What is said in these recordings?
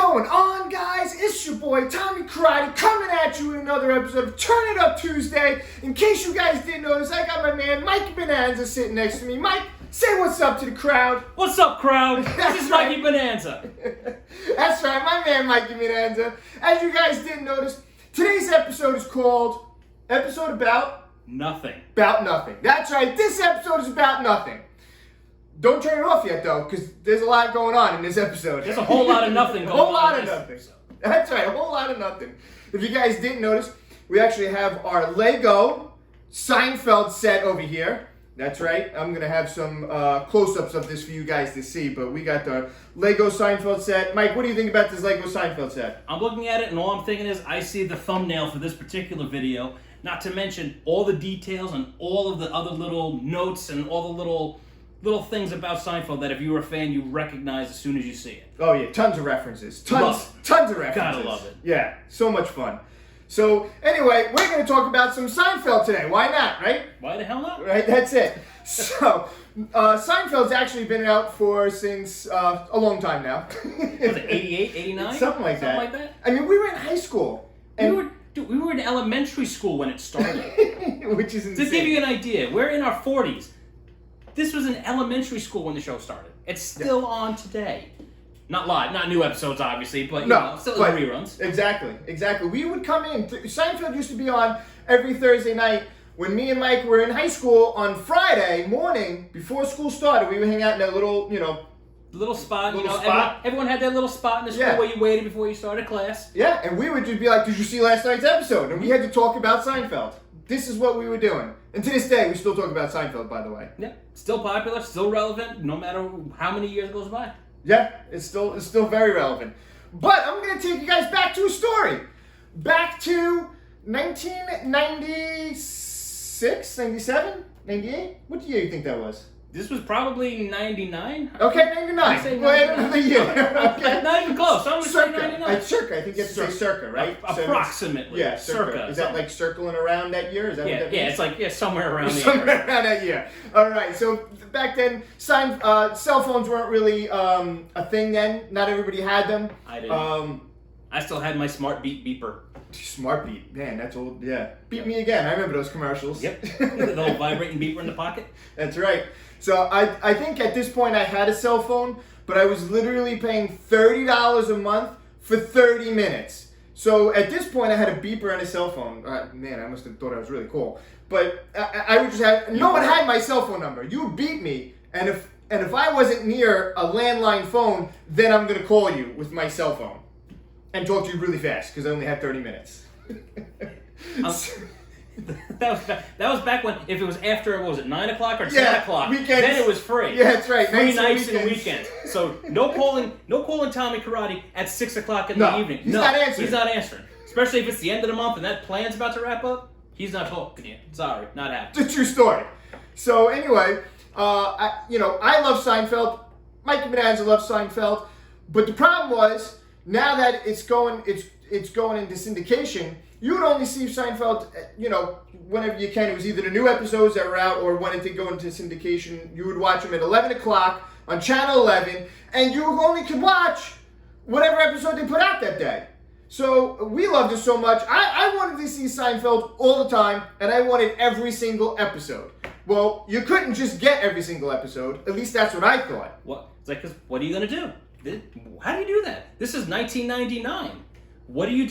going on, guys? It's your boy Tommy Karate coming at you with another episode of Turn It Up Tuesday. In case you guys didn't notice, I got my man Mike Bonanza sitting next to me. Mike, say what's up to the crowd. What's up, crowd? This is Mikey Bonanza. That's right, my man Mikey Bonanza. As you guys didn't notice, today's episode is called Episode About Nothing. About Nothing. That's right, this episode is about nothing. Don't turn it off yet, though, because there's a lot going on in this episode. There's a whole lot of nothing going on. A whole lot of nothing. That's right, a whole lot of nothing. If you guys didn't notice, we actually have our Lego Seinfeld set over here. That's right. I'm going to have some close-ups of this for you guys to see, but we got the Lego Seinfeld set. Mike, what do you think about this Lego Seinfeld set? I'm looking at it, and all I'm thinking is I see the thumbnail for this particular video, not to mention all the details and all of the other little notes and all the little things about Seinfeld that if you were a fan, you recognize as soon as you see it. Oh, yeah. Tons of references. Tons of references. Gotta love it. Yeah. So much fun. So, anyway, we're going to talk about some Seinfeld today. Why not, right? Why the hell not? Right, that's it. So, Seinfeld's actually been out since a long time now. Was it 88, 89? Something like that. I mean, we were in high school. And We were in elementary school when it started. Which is insane. To give you an idea, we're in our 40s. This was in elementary school when the show started. It's still on today. Not live, not new episodes, obviously, but still in reruns. Exactly. We would come in. Seinfeld used to be on every Thursday night. When me and Mike were in high school on Friday morning, before school started, we would hang out in that little, little spot. spot. Everyone had their little spot in the school where you waited before you started class. Yeah, and we would just be like, did you see last night's episode? And we had to talk about Seinfeld. This is what we were doing. And to this day, we still talk about Seinfeld, by the way. Yeah, still popular, still relevant, no matter how many years goes by. Yeah, it's still very relevant. But I'm going to take you guys back to a story. Back to 1996, 97, 98? What year do you think that was? This was probably 99. Okay, 99. Wait another year. Okay. Not even close. I'm going to say 99. Circa. I think you have to say circa, right? Approximately. Yeah, circa. Is that like circling around that year? Is that what that means? It's like somewhere around the Somewhere around that year. All right. So back then, cell phones weren't really a thing then. Not everybody had them. I didn't. I still had my smart beeper. Smart beat, man, that's old. Yeah, beat me again. I remember those commercials. Yep, the whole vibrating beeper in the pocket. That's right. So I think at this point I had a cell phone, but I was literally paying $30 a month for 30 minutes. So at this point I had a beeper and a cell phone. Man, I must have thought I was really cool. But I would just have no one had my cell phone number. You would beat me, and if I wasn't near a landline phone, then I'm gonna call you with my cell phone. And talk to you really fast, because I only had 30 minutes. That was back when, if it was after, what was it, 9 o'clock or 10 o'clock, weekends. Then it was free. Yeah, that's right. Free nights and weekends. So no calling Tommy Karate at 6 o'clock in the evening. He's not answering. He's not answering. Especially if it's the end of the month and that plan's about to wrap up, he's not talking to you. Sorry, not happening. It's a true story. So anyway, I love Seinfeld. Mikey Bonanza loves Seinfeld. But the problem was, now that it's going into syndication, you would only see Seinfeld, whenever you can. It was either the new episodes that were out or when it did go into syndication. You would watch them at 11 o'clock on Channel 11, and you only could watch whatever episode they put out that day. So we loved it so much. I wanted to see Seinfeld all the time, and I wanted every single episode. Well, you couldn't just get every single episode. At least that's what I thought. What? It's like, 'cause what are you going to do? How do you do that? This is 1999. What do? You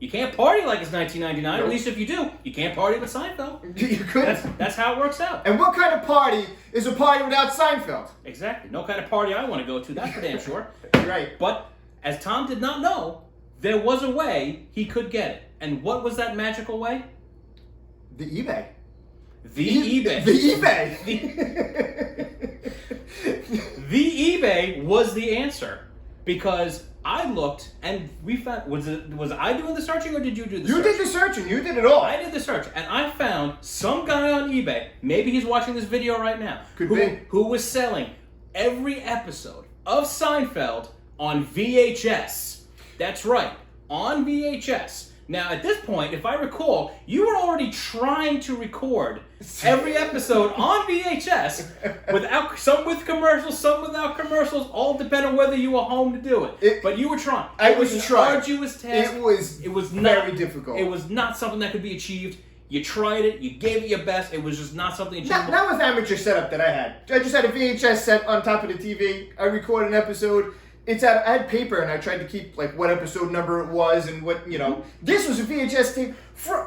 can't party like it's 1999. Nope. At least if you do, you can't party with Seinfeld. You couldn't. That's how it works out. And what kind of party is a party without Seinfeld? Exactly. No kind of party I want to go to, that's for damn sure. Right. But as Tom did not know, there was a way he could get it. And what was that magical way? The eBay. The eBay. The eBay was the answer, because I looked and we found, was I doing the searching or did you do the searching? You did the searching. You did it all. I did the search, and I found some guy on eBay, maybe he's watching this video right now, who was selling every episode of Seinfeld on VHS. That's right, on VHS. Now, at this point, if I recall, you were already trying to record every episode on VHS, some with commercials, some without commercials, all depending on whether you were home to do it. But you were trying. I was trying. It was an arduous task. It was very difficult. It was not something that could be achieved. You tried it. You gave it your best. It was just not something achievable. That was amateur setup that I had. I just had a VHS set on top of the TV. I recorded an episode. I had paper and I tried to keep like what episode number it was and what, This was a VHS tape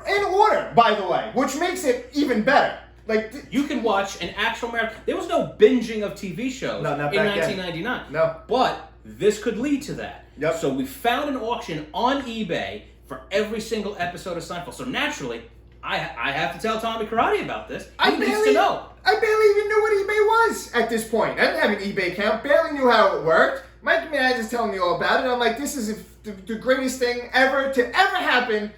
in order, by the way, which makes it even better. Like you can watch an actual marathon. There was no binging of TV shows not in back 1999. Then. No. But this could lead to that. Yep. So we found an auction on eBay for every single episode of Seinfeld. So naturally, I have to tell Tommy Karate about this. He needs to know. I barely even knew what eBay was at this point. I didn't have an eBay account. Barely knew how it worked. Mike Manaz is telling me all about it. I'm like, this is the greatest thing ever happen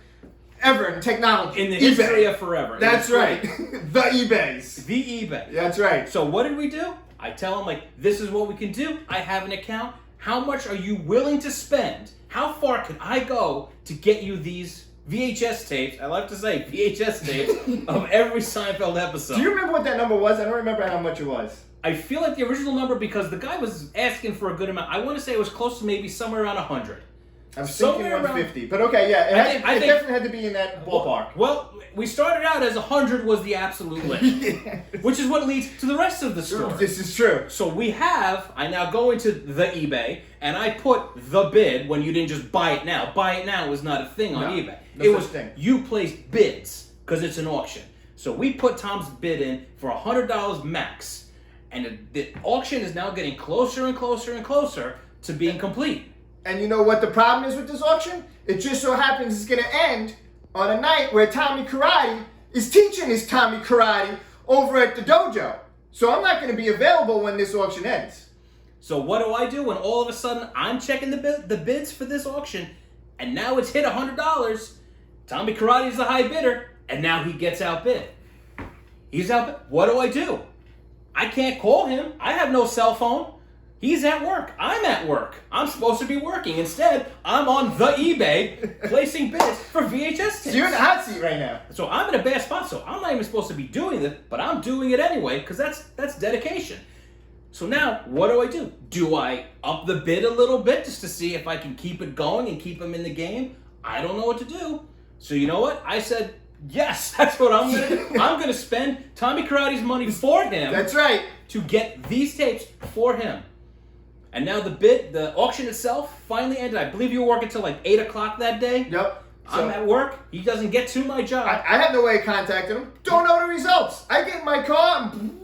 ever in technology. In the history of forever. That's right. The eBays. The eBay. That's right. So what did we do? I tell him, like, this is what we can do. I have an account. How much are you willing to spend? How far can I go to get you these VHS tapes? I like to say VHS tapes of every Seinfeld episode. Do you remember what that number was? I don't remember how much it was. I feel like the original number, because the guy was asking for a good amount. I want to say it was close to maybe somewhere around 100. I was thinking 150, but okay, yeah, it definitely had to be in that ballpark. Well, we started out as 100 was the absolute limit, which is what leads to the rest of the story. This is true. So I now go into the eBay, and I put the bid when you didn't just buy it now. Buy it now was not a thing on eBay. No it was thing. You placed bids, because it's an auction. So we put Tom's bid in for $100 max. And the auction is now getting closer and closer and closer to being complete. And you know what the problem is with this auction? It just so happens it's going to end on a night where Tommy Karate is teaching his Tommy Karate over at the dojo. So I'm not going to be available when this auction ends. So what do I do when all of a sudden I'm checking the bids for this auction, and now it's hit $100? Tommy Karate's the high bidder, and now he gets outbid. He's outbid. What do I do? I can't call him. I have no cell phone. He's at work. I'm at work. I'm supposed to be working. Instead, I'm on the eBay placing bids for VHS tapes. So you're in the hot seat right now. So I'm in a bad spot. So I'm not even supposed to be doing it, but I'm doing it anyway because that's dedication. So now, what do? Do I up the bid a little bit just to see if I can keep it going and keep him in the game? I don't know what to do. So you know what? I said, yes, that's what I'm going to do. I'm going to spend Tommy Karate's money for him. That's right. To get these tapes for him. And now the auction itself finally ended. I believe you were working till like 8 o'clock that day. Yep. I'm at work. He doesn't get to my job. I have no way of contacting him. Don't know the results. I get in my car and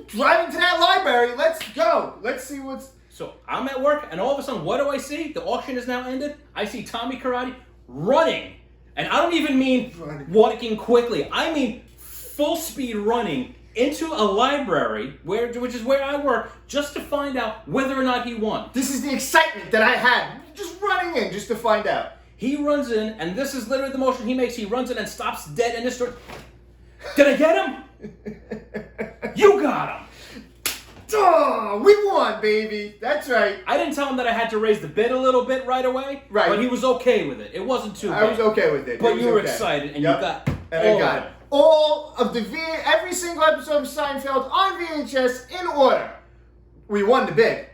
driving to that library. Let's go. Let's see what's... So I'm at work, and all of a sudden, what do I see? The auction is now ended. I see Tommy Karate running. And I don't even mean walking quickly. I mean full speed running into a library, which is where I work, just to find out whether or not he won. This is the excitement that I had. Just running in just to find out. He runs in, and this is literally the motion he makes. He runs in and stops dead in his store. Did I get him? You got him. Oh, we won, baby. That's right. I didn't tell him that I had to raise the bid a little bit right away. Right. But he was okay with it. It wasn't too bad. I was okay with it. But you were excited, and you got all of every single episode of Seinfeld on VHS in order. We won the bid.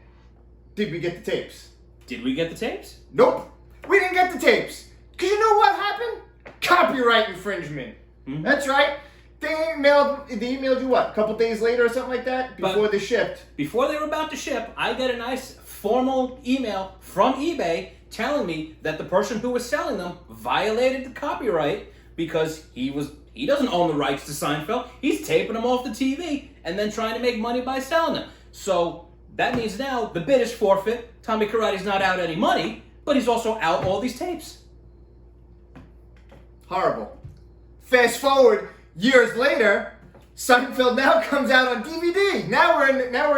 Did we get the tapes? Did we get the tapes? Nope. We didn't get the tapes. Because you know what happened? Copyright infringement. Mm-hmm. That's right. They emailed you what? A couple days later or something like that? Before they shipped. Before they were about to ship, I get a nice formal email from eBay telling me that the person who was selling them violated the copyright because he doesn't own the rights to Seinfeld. He's taping them off the TV and then trying to make money by selling them. So that means now the bid is forfeit. Tommy Karate's not out any money, but he's also out all these tapes. Horrible. Fast forward years later, Seinfeld now comes out on DVD. Now we're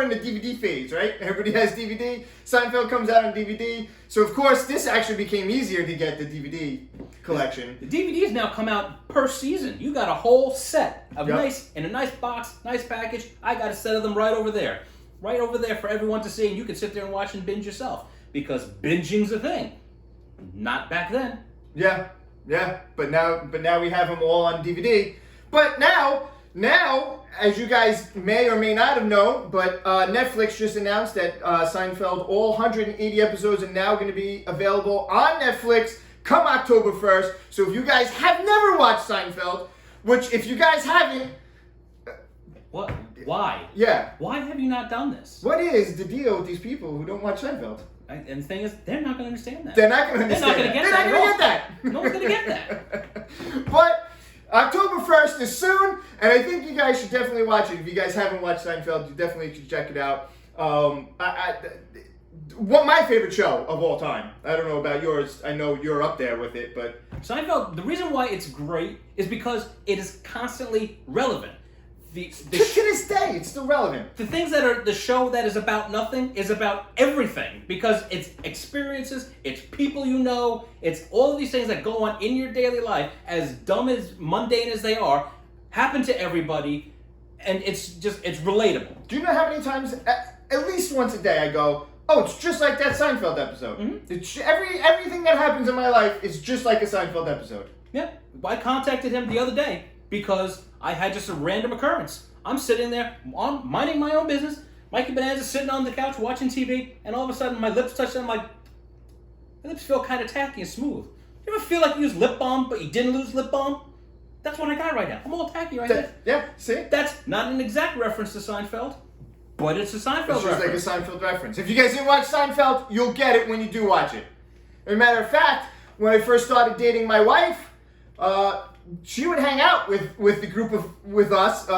in the DVD phase, right? Everybody has DVD. Seinfeld comes out on DVD. So of course, this actually became easier to get the DVD collection. The DVDs now come out per season. You got a whole set of in a nice box, nice package. I got a set of them right over there for everyone to see, and you can sit there and watch and binge yourself because binging's a thing. Not back then. Yeah. Yeah, but now we have them all on DVD. But now, as you guys may or may not have known, but Netflix just announced that Seinfeld, all 180 episodes, are now going to be available on Netflix come October 1st. So if you guys have never watched Seinfeld, which if you guys haven't... What? Why? Yeah. Why have you not done this? What is the deal with these people who don't watch Seinfeld? And the thing is, they're not going to understand that. They're not going to understand They're not that. going to get that. They're not going to get that. No one's going to get that. But October 1st is soon, and I think you guys should definitely watch it. If you guys haven't watched Seinfeld, you definitely should check it out. My favorite show of all time. I don't know about yours. I know you're up there with it, but... Seinfeld, the reason why it's great is because it is constantly relevant. To this day, it's still relevant. The things that are the show that is about nothing is about everything, because it's experiences, it's people you know, it's all of these things that go on in your daily life, as dumb as mundane as they are, happen to everybody, and it's relatable. Do you know how many times, at least once a day, I go, oh, it's just like that Seinfeld episode. Mm-hmm. It's everything that happens in my life is just like a Seinfeld episode. Yeah, I contacted him the other day because I had just a random occurrence. I'm sitting there, minding my own business. Mikey Bonanza sitting on the couch watching TV, and all of a sudden my lips touched, and I'm like, my lips feel kind of tacky and smooth. You ever feel like you used lip balm, but you didn't lose lip balm? That's what I got right now. I'm all tacky right now. Yeah, see? That's not an exact reference to Seinfeld, but it's a Seinfeld reference. It's like a Seinfeld reference. If you guys didn't watch Seinfeld, you'll get it when you do watch it. As a matter of fact, when I first started dating my wife, she would hang out with the group with us,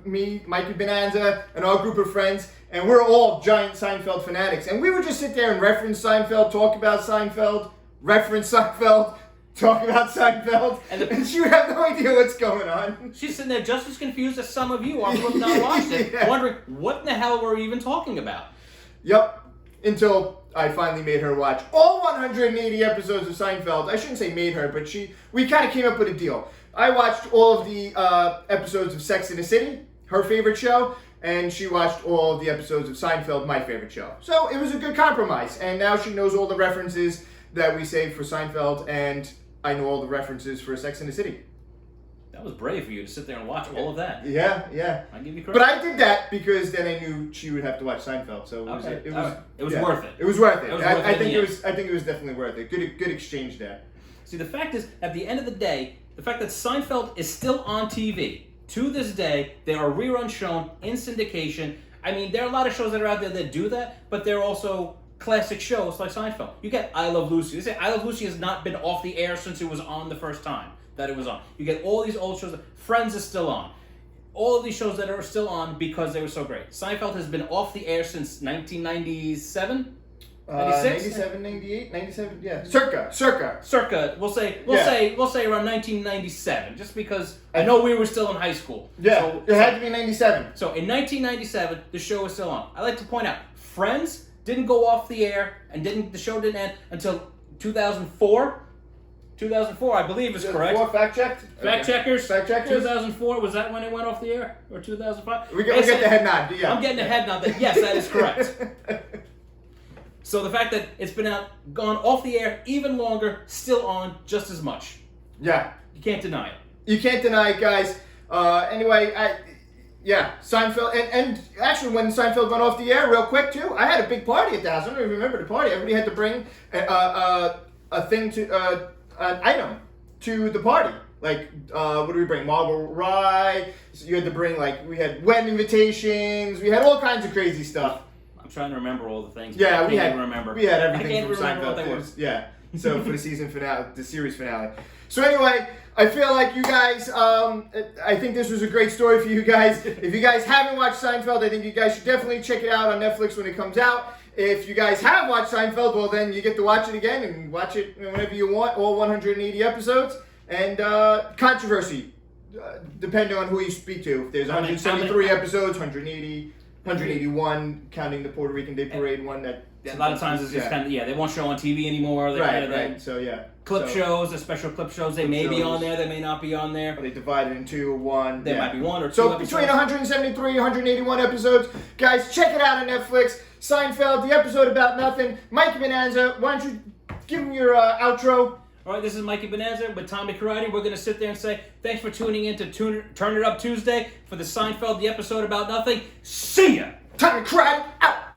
me, Mikey Bonanza, and our group of friends, and we're all giant Seinfeld fanatics. And we would just sit there and reference Seinfeld, talk about Seinfeld, reference Seinfeld, talk about Seinfeld, and she would have no idea what's going on. She's sitting there just as confused as some of you are who have not watched it, Yeah. wondering what in the hell we're even talking about. Yep. Until I finally made her watch all 180 episodes of Seinfeld. I shouldn't say made her, but we kind of came up with a deal. I watched all of the episodes of Sex and the City, her favorite show, and she watched all of the episodes of Seinfeld, my favorite show. So it was a good compromise, and now she knows all the references that we say for Seinfeld, and I know all the references for Sex and the City. That was brave for you to sit there and watch all of that. Yeah. I give you credit. But I did that because then I knew she would have to watch Seinfeld, so it was worth it. It was worth it. It was worth it I think it was definitely worth it. Good exchange there. See, the fact is, at the end of the day, the fact that Seinfeld is still on TV to this day, there are reruns shown in syndication. I mean, there are a lot of shows that are out there that do that, but there are also classic shows like Seinfeld. You get I Love Lucy. They say I Love Lucy has not been off the air since it was on the first time that it was on. You get all these old shows. Friends is still on. All of these shows that are still on because they were so great. Seinfeld has been off the air since 1997. 96? 97, 98, 97, yeah. Circa. We'll say around 1997, just because I know we were still in high school. Yeah, so, it had to be 97. So in 1997, the show was still on. I like to point out, Friends didn't go off the air and the show didn't end until 2004. 2004, I believe, is correct. Fact checked? Fact checkers. 2004, was that when it went off the air? Or 2005? We get the head nod, yeah. I'm getting the head nod that yes, that is correct. So the fact that it's been gone off the air even longer, still on just as much. Yeah. You can't deny it. You can't deny it, guys. Anyway, Seinfeld, and actually when Seinfeld went off the air, real quick too, I had a big party at the house. I don't even remember the party. Everybody had to bring a thing to, an item to the party. Like, what did we bring? Marble rye. So you had to bring, we had wedding invitations. We had all kinds of crazy stuff. I'm trying to remember all the things. Yeah, we had remember. We had everything I can't from remember Seinfeld. what they were. Yeah. So for the season finale, the series finale. So anyway, I feel like you guys, I think this was a great story for you guys. If you guys haven't watched Seinfeld, I think you guys should definitely check it out on Netflix when it comes out. If you guys have watched Seinfeld, well then you get to watch it again and watch it whenever you want, all 180 episodes. And controversy, depending on who you speak to. There's 173 episodes, 180, 181, counting the Puerto Rican Day Parade one. That a lot of times it's just kind of, they won't show on TV anymore. Right. So yeah. Clip shows, the special clip shows, they may be on there, they may not be on there. Or they divide it in two or one. There might be one or two So episodes. between 173 181 episodes, guys, check it out on Netflix. Seinfeld, the episode about nothing. Mike Bonanza, why don't you give him your outro? All right, this is Mikey Bonanza with Tommy Karate. We're going to sit there and say thanks for tuning in to Turn It Up Tuesday for the Seinfeld, the episode about nothing. See ya! Tommy Karate out!